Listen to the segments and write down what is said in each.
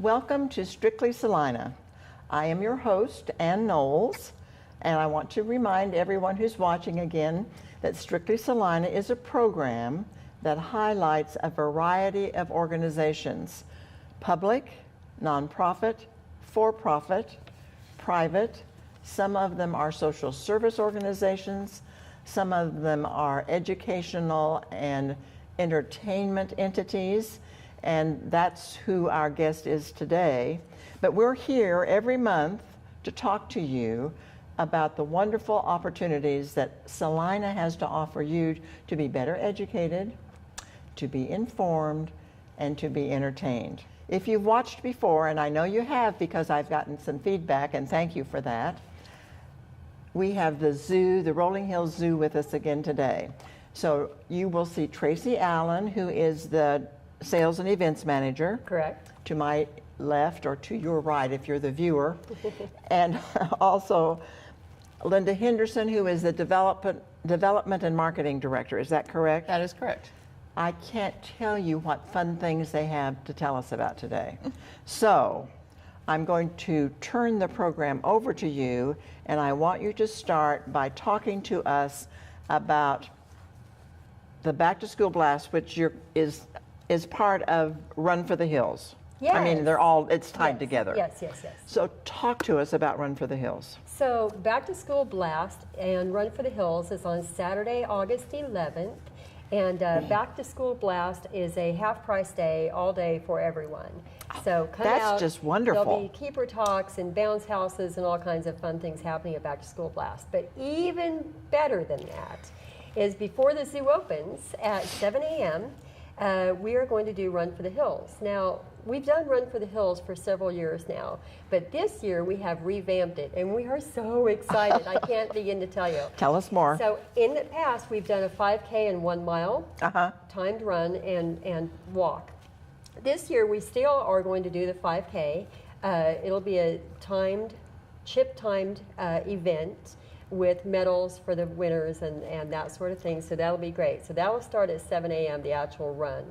Welcome to Strictly Salina. I am your host, Ann Knowles, and I want to remind everyone who's watching again that Strictly Salina is a program that highlights a variety of organizations: public, nonprofit, for-profit, private. Some of them are social service organizations. Some of them are educational and entertainment entities. And that's who our guest is today. But we're here every month to talk to you about the wonderful opportunities that Salina has to offer you to be better educated, to be informed, and to be entertained. If you've watched before, and I know you have because I've gotten some feedback, and thank you for that, we have the zoo, the Rolling Hills Zoo, with us again today. So you will see Tracy Allen, who is the Sales and Events Manager. Correct. To my left, or to your right if you're the viewer. And also Linda Henderson, who is the Development and Marketing Director. Is that correct? That is correct. I can't tell you what fun things they have to tell us about today. So I'm going to turn the program over to you, and I want you to start by talking to us about the Back to School Blast, which is part of Run for the Hills. Yes. I mean, it's tied together. Yes. So talk to us about Run for the Hills. So Back to School Blast and Run for the Hills is on Saturday, August 11th. And Back to School Blast is a half-price day, all day for everyone. So come out. That's just wonderful. There'll be keeper talks and bounce houses and all kinds of fun things happening at Back to School Blast. But even better than that is before the zoo opens at 7 a.m., we are going to do Run for the Hills. Now, we've done Run for the Hills for several years now, but this year we have revamped it, and we are so excited. I can't begin to tell you. Tell us more. So in the past, we've done a 5K and 1 mile, timed run and walk. This year, we still are going to do the 5K. It'll be a chip-timed event with medals for the winners and that sort of thing. So that'll be great. So that will start at 7 a.m., the actual run.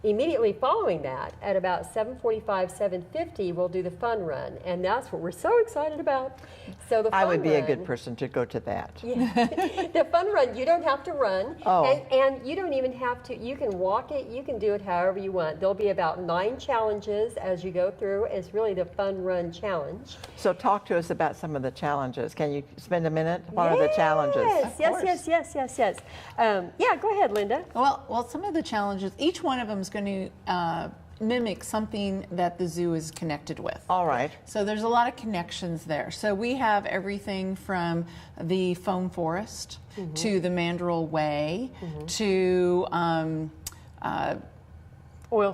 Immediately following that, at about 7:45, 7:50, we'll do the fun run, and that's what we're so excited about. So the fun I would be run, a good person to go to that. Yeah. The fun run, you don't have to run, and you don't even have to. You can walk it. You can do it however you want. There'll be about 9 challenges as you go through. It's really the Fun Run Challenge. So talk to us about some of the challenges. Can you spend a minute? What are the challenges? Yes. Yeah, go ahead, Linda. Well, some of the challenges, each one of them is going to mimic something that the zoo is connected with. All right. So there's a lot of connections there. So we have everything from the foam forest to the Mandrill Way to Oil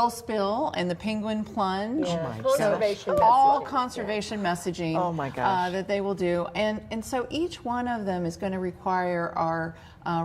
spill and the penguin plunge. Yeah. Oh my Conservation gosh. All messaging. conservation messaging. Oh my gosh. That they will do, and so each one of them is going to require our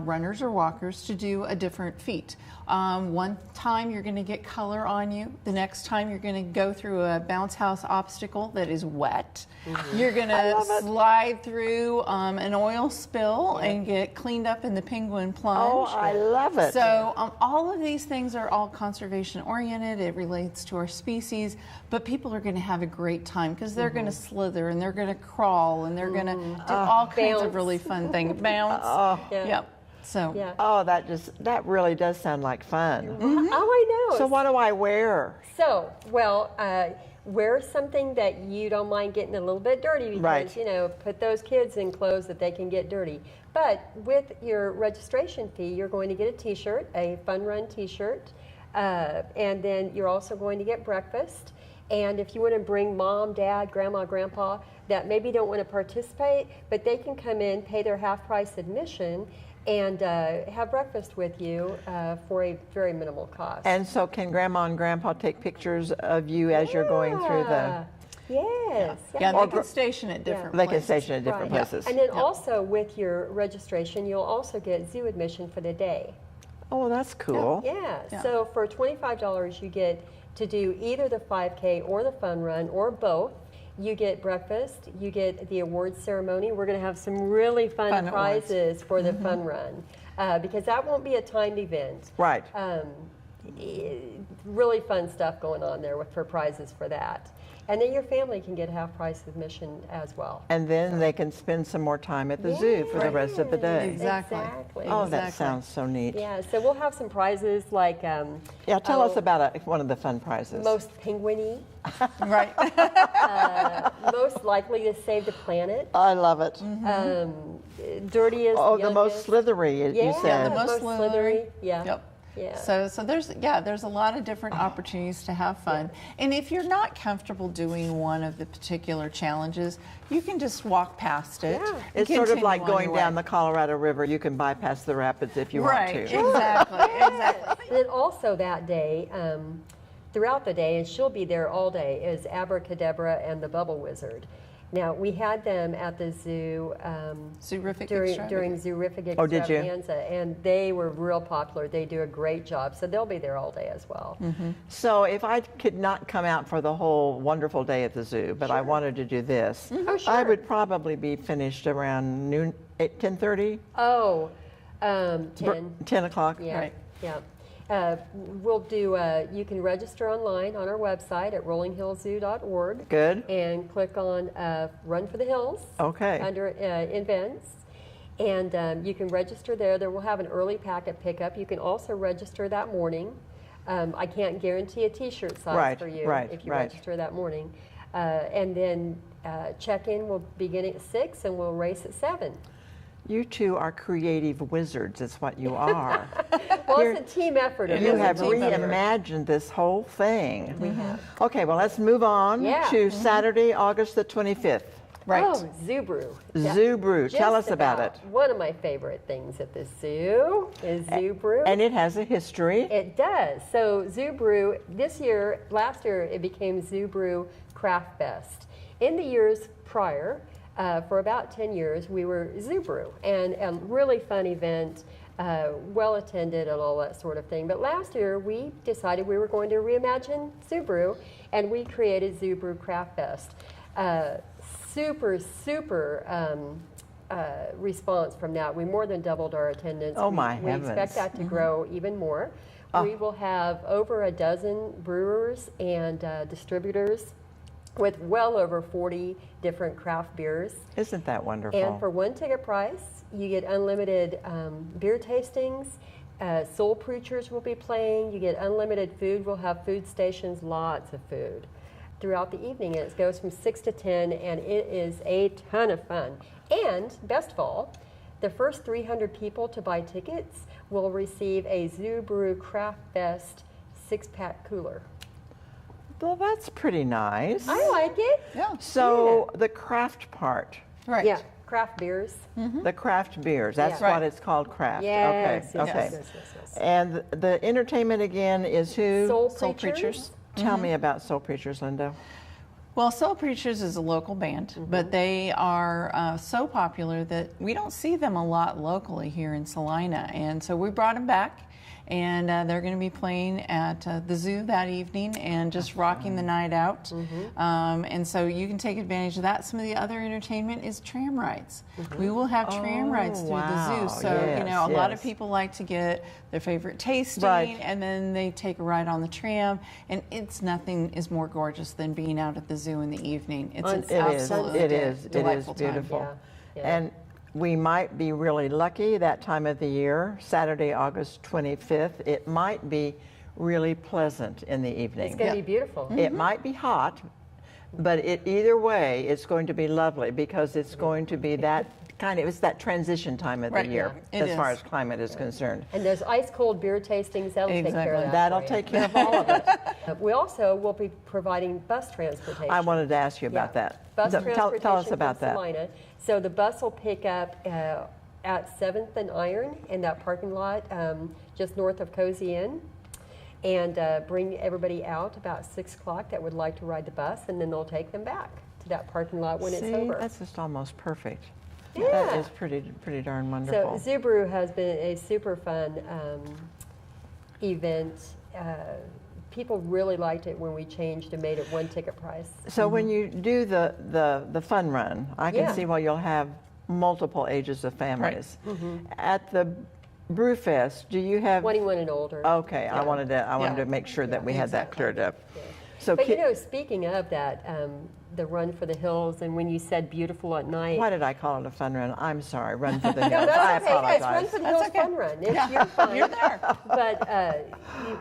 runners or walkers to do a different feat. One time you're going to get color on you. The next time you're going to go through a bounce house obstacle that is wet. You're going to slide through an oil spill and get cleaned up in the penguin plunge. Oh, I love it. So all of these things are all conservation oriented. It relates to our species, but people are going to have a great time because they're going to slither and they're going to crawl and they're going to do all kinds of really fun things. Bounce. Yep. So. Yeah. Oh, that really does sound like fun. Oh, I know. So what do I wear? So, wear something that you don't mind getting a little bit dirty because, put those kids in clothes that they can get dirty. But with your registration fee, you're going to get a t-shirt, a Fun Run t-shirt, and then you're also going to get breakfast. And if you want to bring mom, dad, grandma, grandpa that maybe don't want to participate, but they can come in, pay their half-price admission, and have breakfast with you for a very minimal cost. And so can Grandma and Grandpa take pictures of you as you're going through the... Yes. Yeah, they can station at different They places. can station at different places. And then also with your registration, you'll also get zoo admission for the day. Oh, that's cool. Yeah. So for $25, you get to do either the 5K or the fun run or both. You get breakfast, you get the awards ceremony. We're going to have some really fun prizes for the fun run because that won't be a timed event. Right. really fun stuff going on there for prizes for that. And then your family can get half price admission as well. And then they can spend some more time at the zoo for the rest of the day. Exactly. Oh, that sounds so neat. Yeah, so we'll have some prizes like... yeah, tell us about one of the fun prizes. Most penguiny. Right. Most likely to save the planet. I love it. Dirtiest, Oh, the youngest. most slithery, you said. The most slithery. Yeah. Yep. Yeah. So there's a lot of different opportunities to have fun. And if you're not comfortable doing one of the particular challenges, you can just walk past it. Yeah. It's sort of like going down the Colorado River. You can bypass the rapids if you want to. Exactly. Exactly. And then also that day, throughout the day, and she'll be there all day, is Abracadabra and the Bubble Wizard. Now, we had them at the zoo during Zoorific Oh, did you? Extravaganza, and they were real popular. They do a great job, so they'll be there all day as well. So if I could not come out for the whole wonderful day at the zoo, but I wanted to do this, Oh, sure. I would probably be finished around noon, 10:30? Oh, 10. 10 o'clock? Yeah, Right. yeah. We'll do, you can register online on our website at rollinghillzoo.org. Good. And click on Run for the Hills. Okay. Under events. And you can register there. There will have an early packet pickup. You can also register that morning. I can't guarantee a t-shirt size for you if you register that morning. And then check-in will begin at 6 and we'll race at 7. You two are creative wizards, is what you are. Well, it's a team effort. You have reimagined this whole thing. We have. Okay, well, let's move on to Saturday, August the 25th. Right. Oh, ZooBrew. ZooBrew. Tell us about it. One of my favorite things at the zoo is ZooBrew. And it has a history. It does. So ZooBrew, last year, it became ZooBrew Craft Fest. In the years prior, for about 10 years, we were ZooBrew, and a really fun event, well attended and all that sort of thing. But last year, we decided we were going to reimagine ZooBrew, and we created ZooBrew Craft Fest. Super response from that. We more than doubled our attendance. Oh, my We heavens. expect that to grow even more. We will have over a dozen brewers and distributors with well over 40 different craft beers. Isn't that wonderful? And for one ticket price, you get unlimited beer tastings. Soul Preachers will be playing. You get unlimited food. We'll have food stations, lots of food throughout the evening. And it goes from 6 to 10, and it is a ton of fun. And best of all, the first 300 people to buy tickets will receive a ZooBrew Craft Fest 6-pack cooler. Well, that's pretty nice. I like it. Yeah. So the craft part, Right. Yeah, craft beers. the craft beers, that's Yeah. what it's called, craft. Yes, Okay, yes, okay. yes. And the entertainment again is who? Soul Soul Preachers. Preachers. Tell me about Soul Preachers, Linda. Well, Soul Preachers is a local band, but they are so popular that we don't see them a lot locally here in Salina. And so we brought them back, and they're going to be playing at the zoo that evening and just rocking the night out. And so you can take advantage of that. Some of the other entertainment is tram rides. We will have tram rides through the zoo. So, you know, a lot of people like to get their favorite tasting, and then they take a ride on the tram. And nothing is more gorgeous than being out at the zoo in the evening. It's an absolutely delightful time. Beautiful. Yeah. And we might be really lucky that time of the year, Saturday, August 25th. It might be really pleasant in the evening. It's going to be beautiful. It might be hot, but either way, it's going to be lovely because it's going to be that it's that transition time of the year as far as climate is concerned. And there's ice cold beer tastings. That'll take care of that. That'll take care of all of it. We also will be providing bus transportation. I wanted to ask you about that. Bus transportation tell us about from that. Salina. So the bus will pick up at 7th and Iron in that parking lot just north of Cozy Inn, and bring everybody out about 6 o'clock that would like to ride the bus, and then they'll take them back to that parking lot when it's over. That's just almost perfect. Yeah. That is pretty darn wonderful. So ZooBrew has been a super fun event. People really liked it when we changed and made it one ticket price. So when you do the fun run, I can see you'll have multiple ages of families. At the Brewfest, do you have? 21 and older. Okay, Yeah. I wanted to make sure that we had that cleared up. Yeah. So, But you know, speaking of that, the Run for the Hills, and when you said beautiful at night. why did I call it a fun run? I'm sorry, Run for the Hills. No, I that's okay. It's Run apologize. for the Hills fun run. You're fine. You're there. But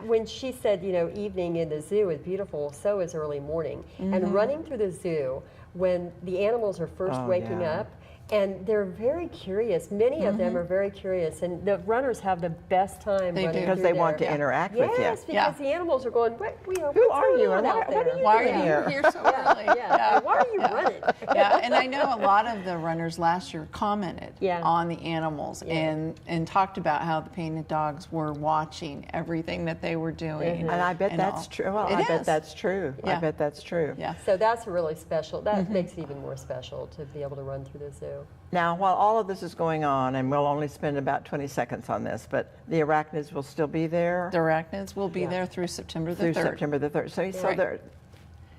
when she said, you know, evening in the zoo is beautiful, so is early morning. And running through the zoo when the animals are first waking up, and they're very curious. Many of them are very curious, and the runners have the best time They do. running Because through they there. want to interact with you. Yes, because the animals are going, what, you know, Who what's are going you on and out what are there? you Why doing are here? you here so early? Yeah. And why are you running? Yeah, and I know a lot of the runners last year commented on the animals and talked about how the painted dogs were watching everything that they were doing. And I bet that's true. Well, I bet that's true. I bet that's true. Yeah. So that's really special. That makes it even more special to be able to run through the zoo. Now, while all of this is going on, and we'll only spend about 20 seconds on this, but the arachnids will still be there? The arachnids will be there through September the 3rd. Through September the 3rd. So there,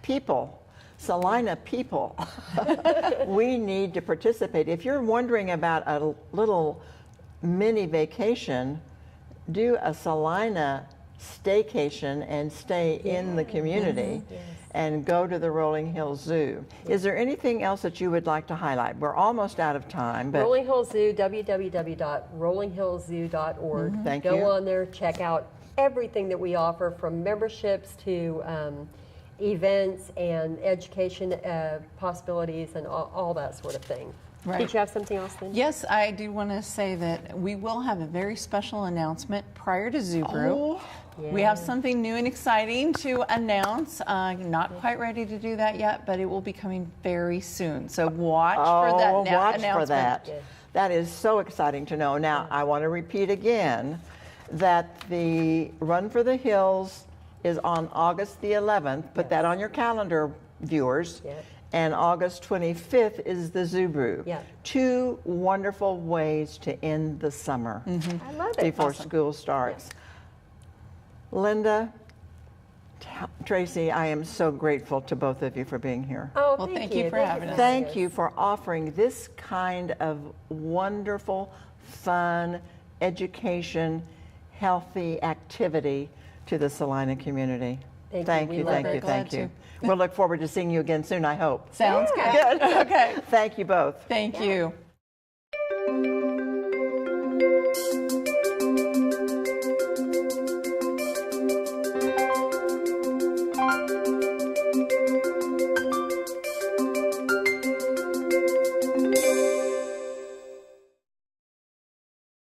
people, Salina people, we need to participate. If you're wondering about a little mini vacation, do a Salina staycation and stay in the community and go to the Rolling Hills Zoo. Is there anything else that you would like to highlight? We're almost out of time. But Rolling Hills Zoo, www.rollinghillszoo.org. Thank you. Go on there, check out everything that we offer, from memberships to events and education possibilities and all that sort of thing. Right. Did you have something else, Linda? Yes, I do want to say that we will have a very special announcement prior to ZooBrew. We have something new and exciting to announce. Not quite ready to do that yet, but it will be coming very soon. So watch for that announcement. For that. That is so exciting to know. Now, I want to repeat again that the Run for the Hills is on August the 11th. Put that on your calendar, viewers. And August 25th is the ZooBrew. Two wonderful ways to end the summer I love it. before school starts. Linda, Tracy, I am so grateful to both of you for being here. Oh, Well, thank thank you for having us. Thank you for offering this kind of wonderful, fun, education, healthy activity to the Salina community. Thank you. Thank you. We'll look forward to seeing you again soon, I hope. Sounds good. Okay. Thank you both. Thank you.